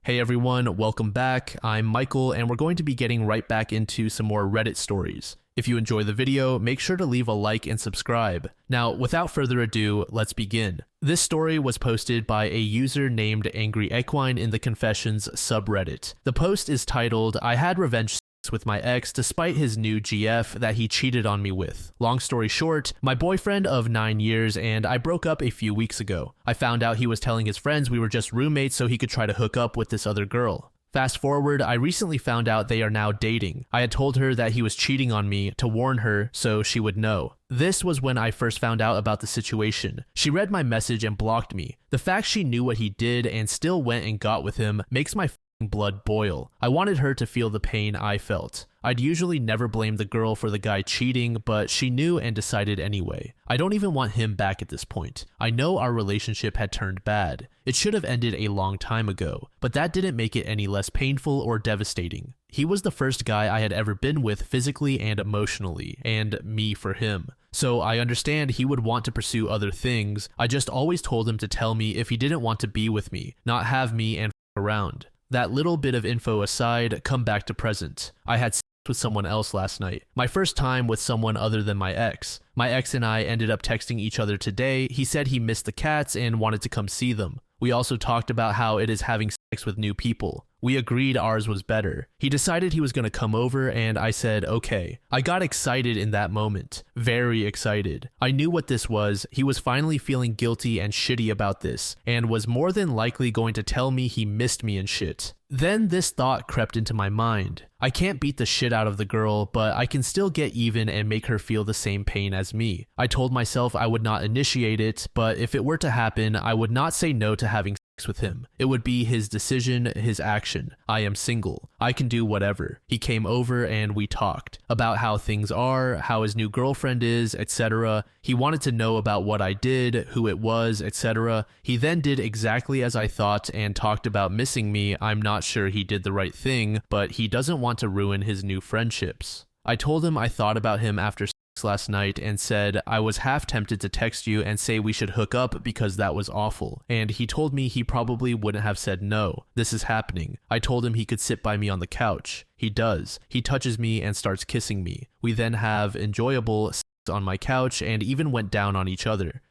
Hey everyone, welcome back. I'm Michael and we're going to be getting right back into some more Reddit stories. If you enjoy the video, make sure to leave a like and subscribe. Now, without further ado, let's begin. This story was posted by a user named Angry Equine in the Confessions subreddit. The post is titled, "I had revenge with my ex despite his new GF that he cheated on me with. Long story short, my boyfriend of 9 years and I broke up a few weeks ago. I found out he was telling his friends we were just roommates so he could try to hook up with this other girl. Fast forward, I recently found out they are now dating. I had told her that he was cheating on me to warn her so she would know. This was when I first found out about the situation. She read my message and blocked me. The fact she knew what he did and still went and got with him makes my blood boil. I wanted her to feel the pain I felt. I'd usually never blame the girl for the guy cheating, but she knew and decided anyway. I don't even want him back at this point. I know our relationship had turned bad. It should have ended a long time ago, but that didn't make it any less painful or devastating. He was the first guy I had ever been with physically and emotionally, and me for him. So I understand he would want to pursue other things. I just always told him to tell me if he didn't want to be with me, not have me and around. That little bit of info aside, come back to present. I had sex with someone else last night. My first time with someone other than my ex. My ex and I ended up texting each other today. He said he missed the cats and wanted to come see them. We also talked about how it is having sex with new people. We agreed ours was better. He decided he was going to come over and I said, okay. I got excited in that moment. Very excited. I knew what this was. He was finally feeling guilty and shitty about this and was more than likely going to tell me he missed me and shit. Then this thought crept into my mind. I can't beat the shit out of the girl, but I can still get even and make her feel the same pain as me. I told myself I would not initiate it, but if it were to happen, I would not say no to having sex with him. It would be his decision, his action. I am single. I can do whatever. He came over and we talked about how things are, how his new girlfriend is, etc. He wanted to know about what I did, who it was, etc. He then did exactly as I thought and talked about missing me. I'm not sure he did the right thing, but he doesn't want to ruin his new friendships. I told him I thought about him after last night and said I was half tempted to text you and say we should hook up because that was awful, and he told me he probably wouldn't have said no. This is happening. I told him he could sit by me on the couch. He does. He touches me and starts kissing me. We then have enjoyable sex on my couch and even went down on each other.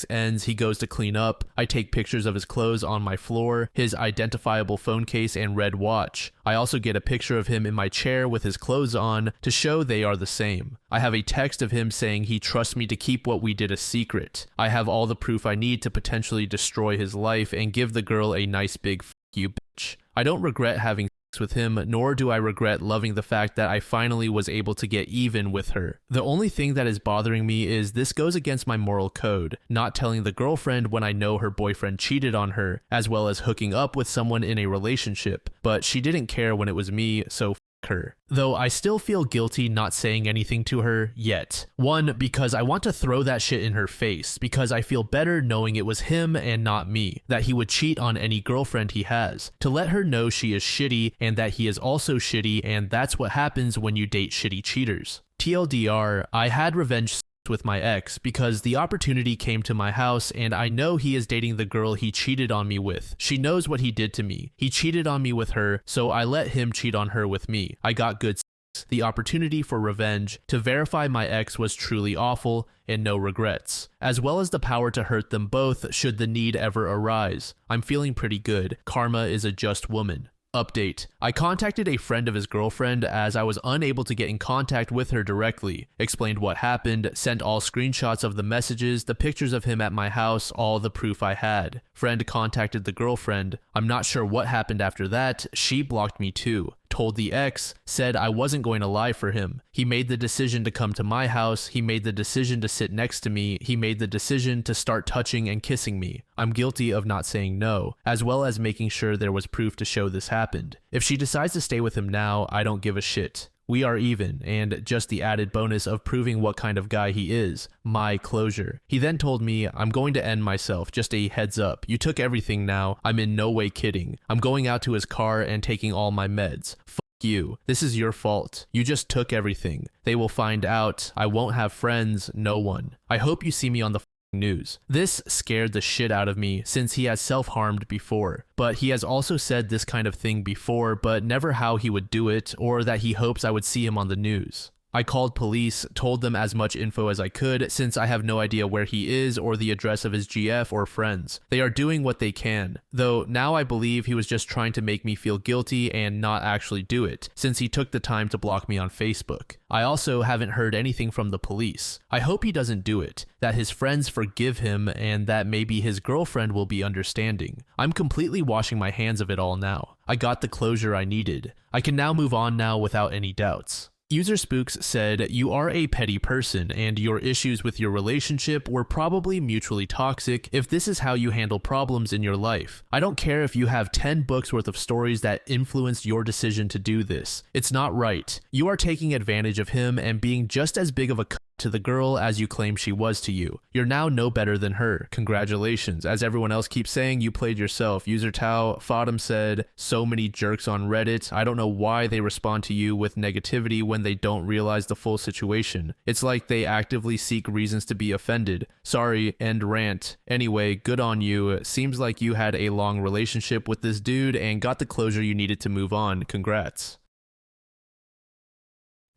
Ends, he goes to clean up. I take pictures of his clothes on my floor, his identifiable phone case and red watch. I also get a picture of him in my chair with his clothes on to show they are the same. I have a text of him saying he trusts me to keep what we did a secret. I have all the proof I need to potentially destroy his life and give the girl a nice big f you bitch. I don't regret having with him, nor do I regret loving the fact that I finally was able to get even with her. The only thing that is bothering me is this goes against my moral code, not telling the girlfriend when I know her boyfriend cheated on her, as well as hooking up with someone in a relationship, but she didn't care when it was me, so her. Though I still feel guilty not saying anything to her yet. One, because I want to throw that shit in her face, because I feel better knowing it was him and not me, that he would cheat on any girlfriend he has, to let her know she is shitty and that he is also shitty, and that's what happens when you date shitty cheaters. TLDR, I had revenge with my ex because the opportunity came to my house and I know he is dating the girl he cheated on me with. She knows what he did to me. He cheated on me with her, so I let him cheat on her with me. I got good sex. The opportunity for revenge to verify my ex was truly awful and no regrets, as well as the power to hurt them both should the need ever arise. I'm feeling pretty good. Karma is a just woman. Update. I contacted a friend of his girlfriend as I was unable to get in contact with her directly, explained what happened, sent all screenshots of the messages, the pictures of him at my house, all the proof I had. Friend contacted the girlfriend. I'm not sure what happened after that. She blocked me too. Told the ex, said I wasn't going to lie for him. He made the decision to come to my house, he made the decision to sit next to me, he made the decision to start touching and kissing me. I'm guilty of not saying no, as well as making sure there was proof to show this happened. If she decides to stay with him now, I don't give a shit. We are even, and just the added bonus of proving what kind of guy he is. My closure. He then told me, I'm going to end myself, just a heads up. You took everything now. I'm in no way kidding. I'm going out to his car and taking all my meds. Fuck you. This is your fault. You just took everything. They will find out. I won't have friends, no one. I hope you see me on the news. This scared the shit out of me since he has self-harmed before, but he has also said this kind of thing before, but never how he would do it or that he hopes I would see him on the news. I called police, told them as much info as I could since I have no idea where he is or the address of his GF or friends. They are doing what they can, though now I believe he was just trying to make me feel guilty and not actually do it, since he took the time to block me on Facebook. I also haven't heard anything from the police. I hope he doesn't do it, that his friends forgive him, and that maybe his girlfriend will be understanding. I'm completely washing my hands of it all now. I got the closure I needed. I can now move on now without any doubts. User Spooks said, "You are a petty person, and your issues with your relationship were probably mutually toxic if this is how you handle problems in your life. I don't care if you have 10 books worth of stories that influenced your decision to do this. It's not right. You are taking advantage of him and being just as big of a to the girl as you claim she was to you. You're now no better than her. Congratulations. As everyone else keeps saying, you played yourself." User Tao Fodum said, "So many jerks on Reddit. I don't know why they respond to you with negativity when they don't realize the full situation. It's like they actively seek reasons to be offended. Sorry, end rant. Anyway, good on you. Seems like you had a long relationship with this dude and got the closure you needed to move on. Congrats."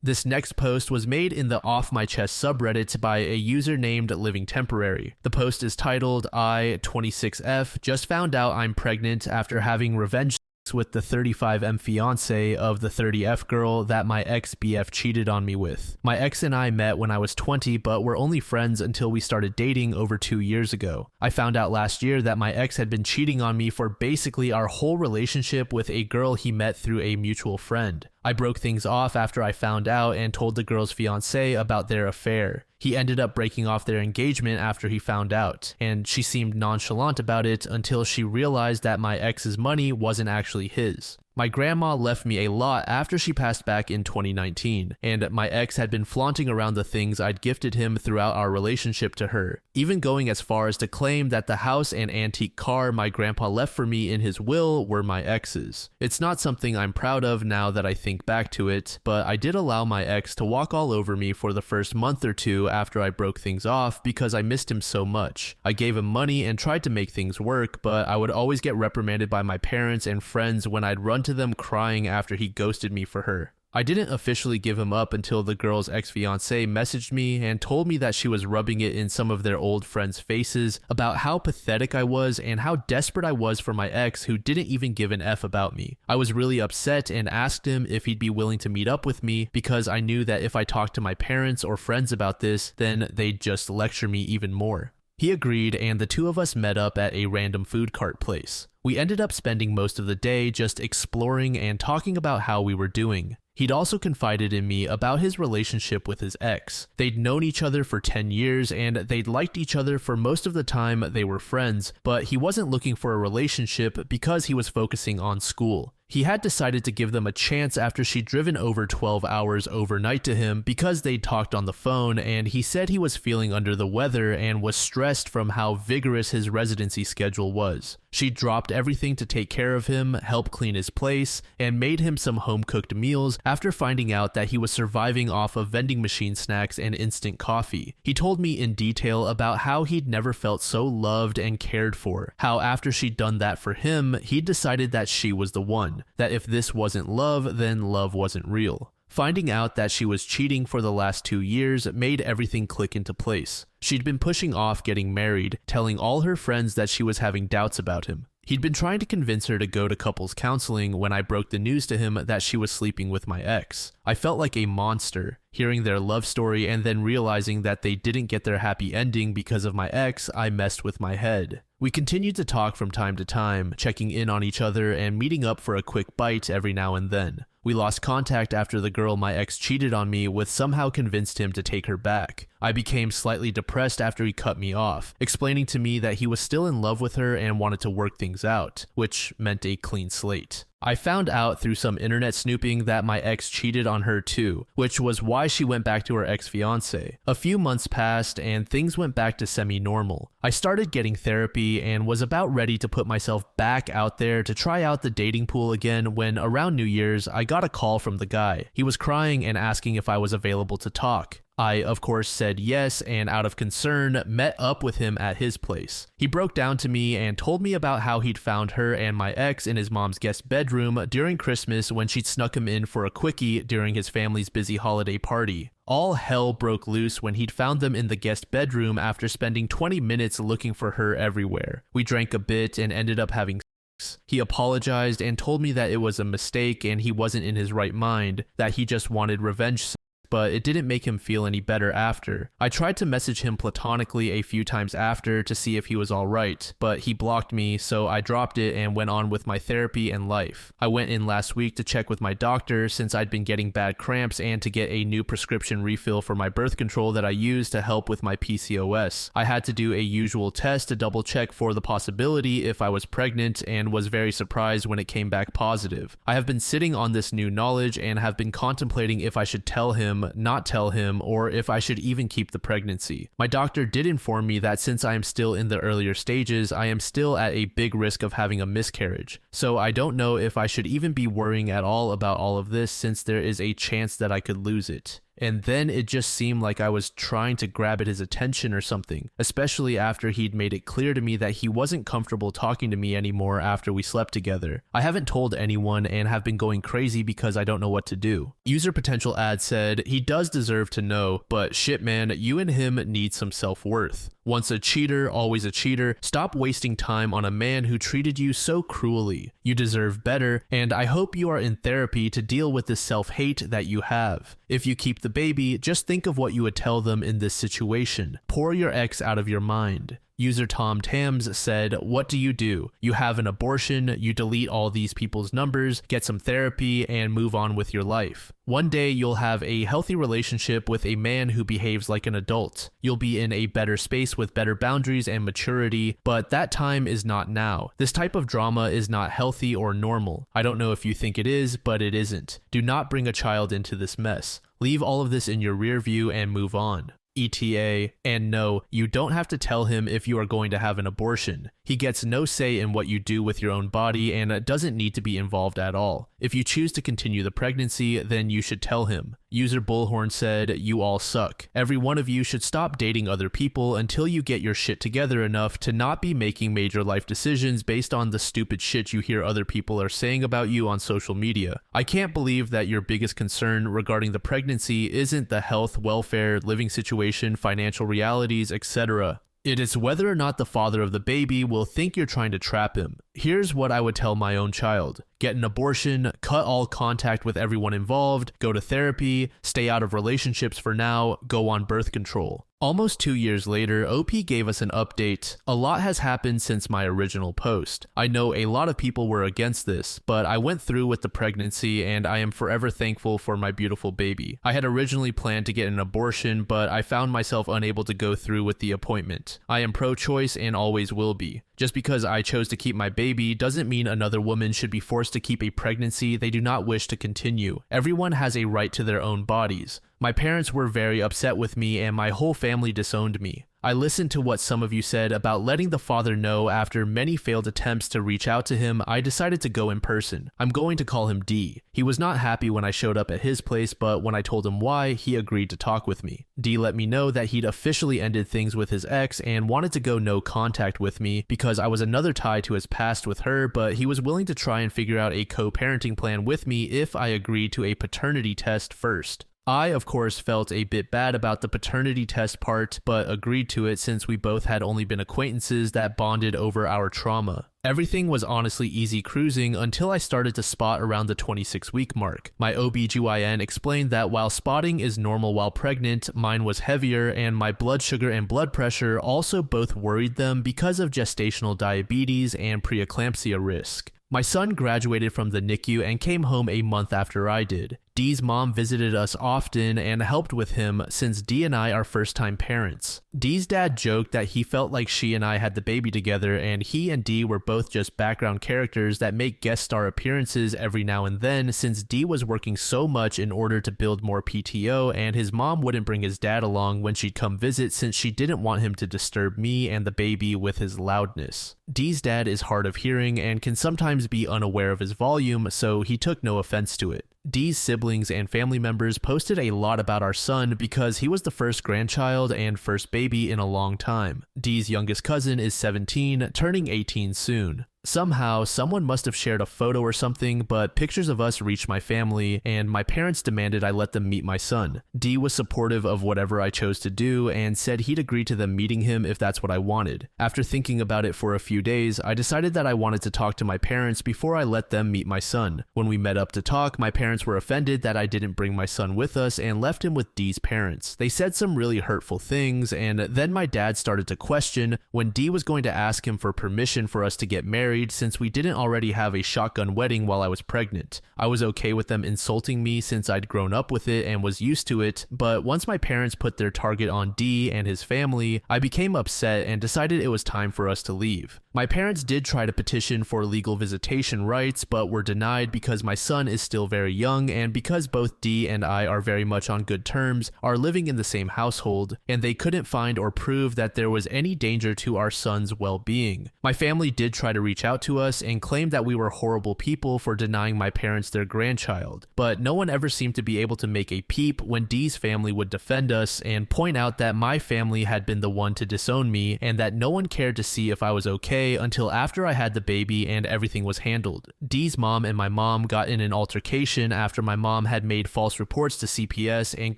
This next post was made in the Off My Chest subreddit by a user named Living Temporary. The post is titled, "I, 26F, just found out I'm pregnant after having revenge with the 35M fiance of the 30F girl that my ex-BF cheated on me with. My ex and I met when I was 20, but were only friends until we started dating over 2 years ago. I found out last year that my ex had been cheating on me for basically our whole relationship with a girl he met through a mutual friend. I broke things off after I found out and told the girl's fiance about their affair. He ended up breaking off their engagement after he found out, and she seemed nonchalant about it until she realized that my ex's money wasn't actually his. My grandma left me a lot after she passed back in 2019, and my ex had been flaunting around the things I'd gifted him throughout our relationship to her, even going as far as to claim that the house and antique car my grandpa left for me in his will were my ex's. It's not something I'm proud of now that I think back to it, but I did allow my ex to walk all over me for the first month or two after I broke things off because I missed him so much. I gave him money and tried to make things work, but I would always get reprimanded by my parents and friends when I'd run to them crying after he ghosted me for her. I didn't officially give him up until the girl's ex-fiancé messaged me and told me that she was rubbing it in some of their old friends' faces about how pathetic I was and how desperate I was for my ex who didn't even give an F about me. I was really upset and asked him if he'd be willing to meet up with me because I knew that if I talked to my parents or friends about this, then they'd just lecture me even more. He agreed, and the two of us met up at a random food cart place. We ended up spending most of the day just exploring and talking about how we were doing. He'd also confided in me about his relationship with his ex. They'd known each other for 10 years and they'd liked each other for most of the time they were friends, but he wasn't looking for a relationship because he was focusing on school. He had decided to give them a chance after she'd driven over 12 hours overnight to him because they'd talked on the phone, and he said he was feeling under the weather and was stressed from how vigorous his residency schedule was. She dropped everything to take care of him, help clean his place, and made him some home-cooked meals after finding out that he was surviving off of vending machine snacks and instant coffee. He told me in detail about how he'd never felt so loved and cared for, how after she'd done that for him, he'd decided that she was the one, that if this wasn't love, then love wasn't real. Finding out that she was cheating for the last 2 years made everything click into place. She'd been pushing off getting married, telling all her friends that she was having doubts about him. He'd been trying to convince her to go to couples counseling when I broke the news to him that she was sleeping with my ex. I felt like a monster, hearing their love story and then realizing that they didn't get their happy ending because of my ex. I messed with my head. We continued to talk from time to time, checking in on each other and meeting up for a quick bite every now and then. We lost contact after the girl my ex cheated on me with somehow convinced him to take her back. I became slightly depressed after he cut me off, explaining to me that he was still in love with her and wanted to work things out, which meant a clean slate. I found out through some internet snooping that my ex cheated on her too, which was why she went back to her ex-fiancé. A few months passed and things went back to semi-normal. I started getting therapy and was about ready to put myself back out there to try out the dating pool again when around New Year's I got a call from the guy. He was crying and asking if I was available to talk. I, of course, said yes, and out of concern, met up with him at his place. He broke down to me and told me about how he'd found her and my ex in his mom's guest bedroom during Christmas when she'd snuck him in for a quickie during his family's busy holiday party. All hell broke loose when he'd found them in the guest bedroom after spending 20 minutes looking for her everywhere. We drank a bit and ended up having sex. He apologized and told me that it was a mistake and he wasn't in his right mind, that he just wanted revenge sex, but it didn't make him feel any better after. I tried to message him platonically a few times after to see if he was alright, but he blocked me, so I dropped it and went on with my therapy and life. I went in last week to check with my doctor since I'd been getting bad cramps and to get a new prescription refill for my birth control that I use to help with my PCOS. I had to do a usual test to double check for the possibility if I was pregnant and was very surprised when it came back positive. I have been sitting on this new knowledge and have been contemplating if I should tell him, not tell him, or if I should even keep the pregnancy. My doctor did inform me that since I am still in the earlier stages, I am still at a big risk of having a miscarriage. So I don't know if I should even be worrying at all about all of this since there is a chance that I could lose it. And then it just seemed like I was trying to grab at his attention or something, especially after he'd made it clear to me that he wasn't comfortable talking to me anymore after we slept together. I haven't told anyone and have been going crazy because I don't know what to do. User Potential Ad said, he does deserve to know, but shit man, you and him need some self-worth. Once a cheater, always a cheater. Stop wasting time on a man who treated you so cruelly. You deserve better, and I hope you are in therapy to deal with the self-hate that you have. If you keep the baby, just think of what you would tell them in this situation. Pour your ex out of your mind. User Tom Tams said, what do? You have an abortion, you delete all these people's numbers, get some therapy, and move on with your life. One day you'll have a healthy relationship with a man who behaves like an adult. You'll be in a better space with better boundaries and maturity, but that time is not now. This type of drama is not healthy or normal. I don't know if you think it is, but it isn't. Do not bring a child into this mess. Leave all of this in your rear view and move on. ETA, and no, you don't have to tell him if you are going to have an abortion. He gets no say in what you do with your own body and doesn't need to be involved at all. If you choose to continue the pregnancy, then you should tell him. User Bullhorn said, you all suck. Every one of you should stop dating other people until you get your shit together enough to not be making major life decisions based on the stupid shit you hear other people are saying about you on social media. I can't believe that your biggest concern regarding the pregnancy isn't the health, welfare, living situation, financial realities, etc. It is whether or not the father of the baby will think you're trying to trap him. Here's what I would tell my own child. Get an abortion, cut all contact with everyone involved, go to therapy, stay out of relationships for now, go on birth control. Almost 2 years later, OP gave us an update. A lot has happened since my original post. I know a lot of people were against this, but I went through with the pregnancy and I am forever thankful for my beautiful baby. I had originally planned to get an abortion, but I found myself unable to go through with the appointment. I am pro-choice and always will be. Just because I chose to keep my baby doesn't mean another woman should be forced to keep a pregnancy they do not wish to continue. Everyone has a right to their own bodies. My parents were very upset with me and my whole family disowned me. I listened to what some of you said about letting the father know. After many failed attempts to reach out to him, I decided to go in person. I'm going to call him D. He was not happy when I showed up at his place, but when I told him why, he agreed to talk with me. D let me know that he'd officially ended things with his ex and wanted to go no contact with me because I was another tie to his past with her, but he was willing to try and figure out a co-parenting plan with me if I agreed to a paternity test first. I, of course, felt a bit bad about the paternity test part, but agreed to it since we both had only been acquaintances that bonded over our trauma. Everything was honestly easy cruising until I started to spot around the 26-week mark. My OBGYN explained that while spotting is normal while pregnant, mine was heavier and my blood sugar and blood pressure also both worried them because of gestational diabetes and preeclampsia risk. My son graduated from the NICU and came home a month after I did. D's mom visited us often and helped with him since D and I are first-time parents. D's dad joked that he felt like she and I had the baby together and he and D were both just background characters that make guest star appearances every now and then since D was working so much in order to build more PTO and his mom wouldn't bring his dad along when she'd come visit since she didn't want him to disturb me and the baby with his loudness. D's dad is hard of hearing and can sometimes be unaware of his volume, so he took no offense to it. Dee's siblings and family members posted a lot about our son because he was the first grandchild and first baby in a long time. Dee's youngest cousin is 17, turning 18 soon. Somehow, someone must have shared a photo or something, but pictures of us reached my family, and my parents demanded I let them meet my son. Dee was supportive of whatever I chose to do and said he'd agree to them meeting him if that's what I wanted. After thinking about it for a few days, I decided that I wanted to talk to my parents before I let them meet my son. When we met up to talk, my parents were offended that I didn't bring my son with us and left him with Dee's parents. They said some really hurtful things, and then my dad started to question when Dee was going to ask him for permission for us to get married since we didn't already have a shotgun wedding while I was pregnant. I was okay with them insulting me since I'd grown up with it and was used to it, but once my parents put their target on Dee and his family, I became upset and decided it was time for us to leave. My parents did try to petition for legal visitation rights, but were denied because my son is still very young and because both Dee and I are very much on good terms, are living in the same household, and they couldn't find or prove that there was any danger to our son's well-being. My family did try to reach out to us and claimed that we were horrible people for denying my parents their grandchild, but no one ever seemed to be able to make a peep when Dee's family would defend us and point out that my family had been the one to disown me and that no one cared to see if I was okay until after I had the baby and everything was handled. Dee's mom and my mom got in an altercation after my mom had made false reports to CPS and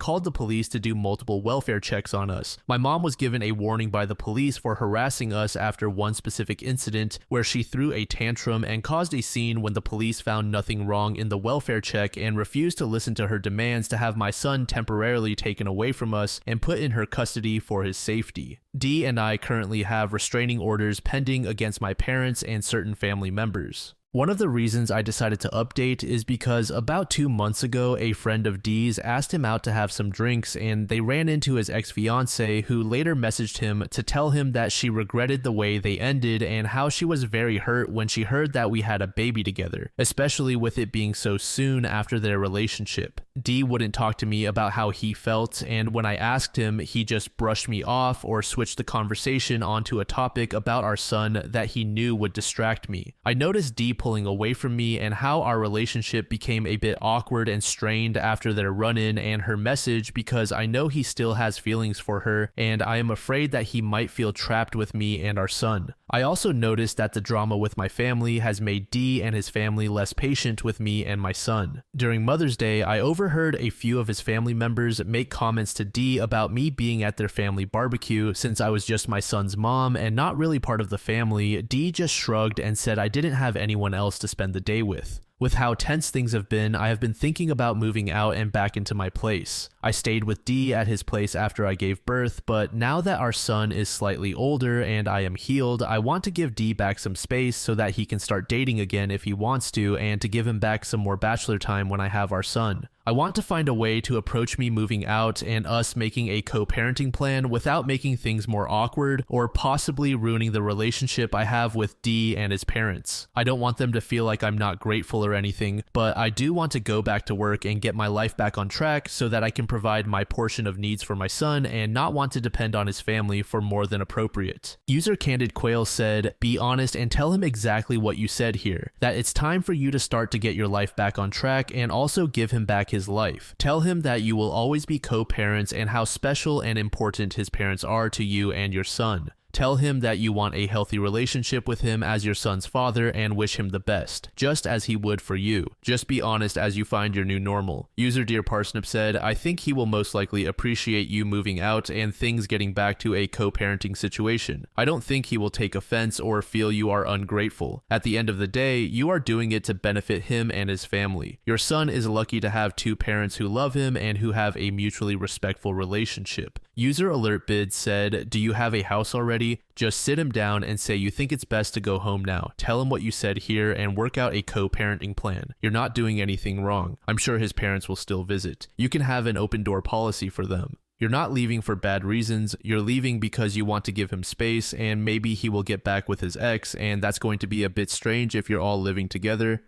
called the police to do multiple welfare checks on us. My mom was given a warning by the police for harassing us after one specific incident where she threw a tantrum and caused a scene when the police found nothing wrong in the welfare check and refused to listen to her demands to have my son temporarily taken away from us and put in her custody for his safety. Dee and I currently have restraining orders pending against my parents and certain family members. One of the reasons I decided to update is because about 2 months ago, a friend of Dee's asked him out to have some drinks and they ran into his ex-fiance, who later messaged him to tell him that she regretted the way they ended and how she was very hurt when she heard that we had a baby together, especially with it being so soon after their relationship. Dee wouldn't talk to me about how he felt, and when I asked him, he just brushed me off or switched the conversation onto a topic about our son that he knew would distract me. I noticed Dee pulling away from me and how our relationship became a bit awkward and strained after their run-in and her message, because I know he still has feelings for her and I am afraid that he might feel trapped with me and our son. I also noticed that the drama with my family has made Dee and his family less patient with me and my son. During Mother's Day, I overheard a few of his family members make comments to Dee about me being at their family barbecue since I was just my son's mom and not really part of the family. Dee just shrugged and said I didn't have anyone else to spend the day with. With how tense things have been, I have been thinking about moving out and back into my place. I stayed with Dee at his place after I gave birth, but now that our son is slightly older and I am healed, I want to give Dee back some space so that he can start dating again if he wants to, and to give him back some more bachelor time when I have our son. I want to find a way to approach me moving out and us making a co-parenting plan without making things more awkward or possibly ruining the relationship I have with Dee and his parents. I don't want them to feel like I'm not grateful or anything, but I do want to go back to work and get my life back on track so that I can provide my portion of needs for my son and not want to depend on his family for more than appropriate. User Candid Quail said, "Be honest and tell him exactly what you said here, that it's time for you to start to get your life back on track and also give him back his life. Tell him that you will always be co-parents and how special and important his parents are to you and your son. Tell him that you want a healthy relationship with him as your son's father and wish him the best, just as he would for you. Just be honest as you find your new normal." User Dear Parsnip said, "I think he will most likely appreciate you moving out and things getting back to a co-parenting situation. I don't think he will take offense or feel you are ungrateful. At the end of the day, you are doing it to benefit him and his family. Your son is lucky to have two parents who love him and who have a mutually respectful relationship." User Alert Bid said, "Do you have a house already? Just sit him down and say you think it's best to go home now. Tell him what you said here and work out a co-parenting plan. You're not doing anything wrong. I'm sure his parents will still visit. You can have an open door policy for them. You're not leaving for bad reasons. You're leaving because you want to give him space, and maybe he will get back with his ex, and that's going to be a bit strange if you're all living together.